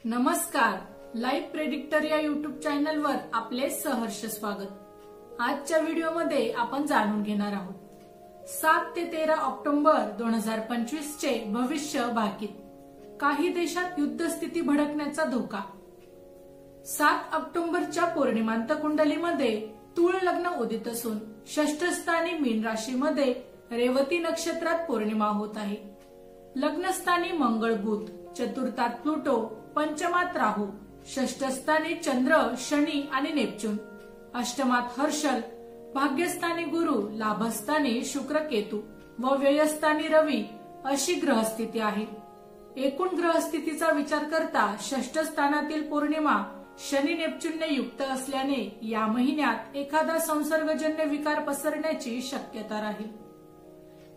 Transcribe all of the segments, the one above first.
नमस्कार, live predictor या YouTube चॅनलवर आपले सहर्ष स्वागत। आजच्या व्हिडिओमध्ये आपण जाणून घेणार आहोत 7 ते 13 ऑक्टोबर 2025 चे भविष्य भाकीत। काही देशात युद्धस्थिती भडकण्याचा धोका। 7 ऑक्टोबरच्या पौर्णिमांत कुंडलीमध्ये तूळ लग्न उदित असून षष्ठ स्थानी मीन राशीमध्ये रेवती नक्षत्रात पौर्णिमा होत आहे। लग्नस्थानी मंगळ बुध, चतुर्थात प्लुटो, पंचमात राहू, षष्ठ स्थानी चंद्र, शनी आणि नेपच्यून, अष्टमात हर्षल, भाग्यस्थानी गुरु, लाभस्थानी शुक्र, केतू व व्ययस्थानी रवी अशी ग्रहस्थिती आहे। एकूण ग्रहस्थितीचा विचार करता षष्ठ स्थानातील पौर्णिमा शनी नेपच्यूनने युक्त असल्याने या महिन्यात एखादा संसर्गजन्य विकार पसरण्याची शक्यता राहील।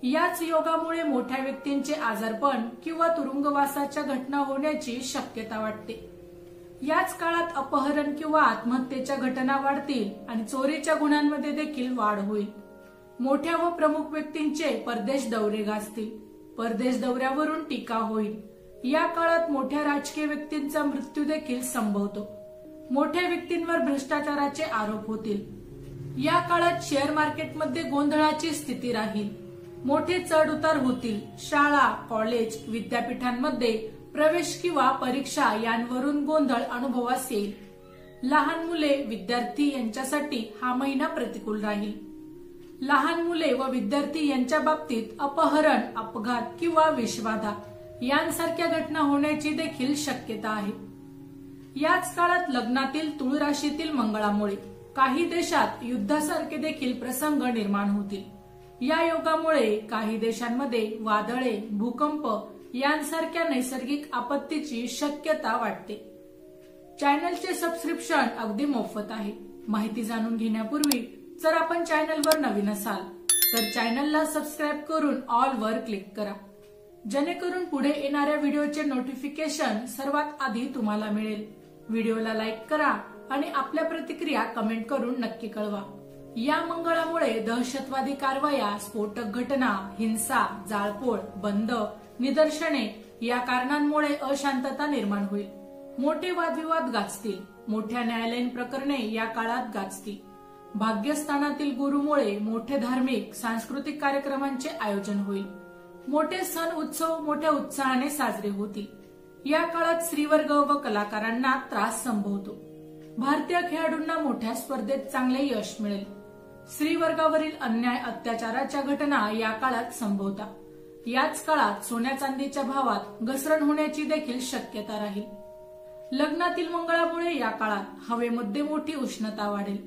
याच योगामुळे मोठ्या व्यक्तींचे आजारपण किंवा तुरुंगवासाच्या घटना होण्याची शक्यता वाटते। याच काळात अपहरण किंवा आत्महत्येच्या घटना वाढतील आणि चोरीच्या गुन्ह्यांमध्ये देखील वाढ होईल। मोठ्या व प्रमुख व्यक्तींचे परदेश दौरे गाजतील। परदेश दौऱ्यावरून टीका होईल। या काळात मोठ्या राजकीय व्यक्तींचा मृत्यू देखील संभवतो। मोठ्या व्यक्तींवर भ्रष्टाचाराचे आरोप होतील। या काळात शेअर मार्केटमध्ये गोंधळाची स्थिती राहील। मोठे चढ उतार होतील। शाळा, कॉलेज, विद्यापीठांमध्ये प्रवेश किंवा परीक्षा यांवरून गोंधळ अनुभवास येईल। लहान मुले, विद्यार्थी यांच्यासाठी हा महिना प्रतिकूल राहील। लहान मुले व विद्यार्थी यांच्या बाबतीत अपहरण, अपघात किंवा विषबाधा यांसारख्या घटना होण्याची देखील शक्यता आहे। याच काळात लग्नातील तुळ राशीतील मंगळामुळे काही देशात युद्धासारखे देखील प्रसंग निर्माण होतील। या योगामुळे काही देशांमध्ये वादळे, भूकंप यांसारख्या नैसर्गिक आपत्तीची शक्यता वाटते। चॅनलचे सबस्क्रिप्शन अगदी मोफत आहे। माहिती जाणून घेण्यापूर्वी जर आपण चॅनलवर नवीन असाल तर चॅनलला सबस्क्राइब करून ऑल वर क्लिक करा, जेणेकरून पुढे येणाऱ्या व्हिडिओचे नोटिफिकेशन सर्वात आधी तुम्हाला मिळेल। व्हिडिओला लाईक करा आणि आपल्या प्रतिक्रिया कमेंट करून नक्की कळवा। या मंगळामुळे दहशतवादी कारवाया, स्फोटक घटना, हिंसा, जाळपोळ, बंद, निदर्शने या कारणांमुळे अशांतता निर्माण होईल। मोठे वादविवाद गाजतील। मोठ्या न्यायालयीन प्रकरणे या काळात गाजतील। भाग्यस्थानातील गुरुमुळे मोठे धार्मिक, सांस्कृतिक कार्यक्रमांचे आयोजन होईल। मोठे सण उत्सव मोठ्या उत्साहाने साजरे होतील। या काळात स्त्रीवर्ग व कलाकारांना त्रास संभवतो। भारतीय खेळाडूंना मोठ्या स्पर्धेत चांगले यश मिळेल। स्त्री वर्गावरील अन्याय, अत्याचाराच्या घटना या काळात संभवतात। याच काळात सोन्या चांदीच्या भावात घसरण होण्याची देखील शक्यता राहील। लग्नातील मंगळामुळे या काळात हवेमध्ये मोठी उष्णता वाढेल।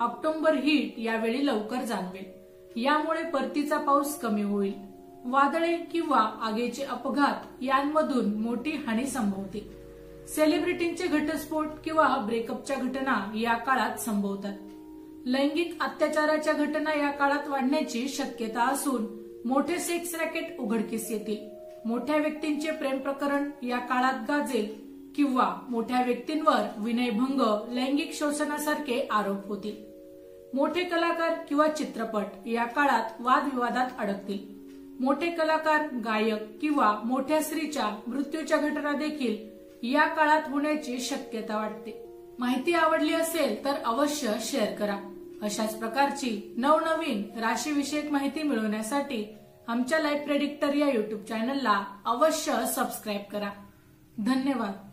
ऑक्टोबर हीट यावेळी लवकर जाणवेल। यामुळे परतीचा पाऊस कमी होईल। वादळे किंवा आगीचे अपघात यांमधून मोठी हानी संभवते। सेलिब्रिटींचे घटस्फोट किंवा ब्रेकअपच्या घटना या काळात संभवतात। लैंगिक अत्याचाराच्या घटना या काळात वाढण्याची शक्यता असून मोठे सेक्स रॅकेट उघडकीस येतील। मोठ्या व्यक्तींचे प्रेम प्रकरण या काळात गाजेल किंवा मोठ्या व्यक्तींवर विनयभंग, लैंगिक शोषणासारखे आरोप होतील। मोठे कलाकार किंवा चित्रपट या काळात वादविवादात अडकतील। मोठे कलाकार, गायक किंवा मोठ्या स्त्रीच्या मृत्यूच्या घटना देखील या काळात होण्याची शक्यता वाटते। माहिती आवडली असेल तर अवश्य शेअर करा। अशाच प्रकारची नवनवीन राशीविषयक माहिती मिळवण्यासाठी आमच्या लाईव्ह प्रेडिक्टर या युट्यूब चॅनलला अवश्य सबस्क्राइब करा। धन्यवाद।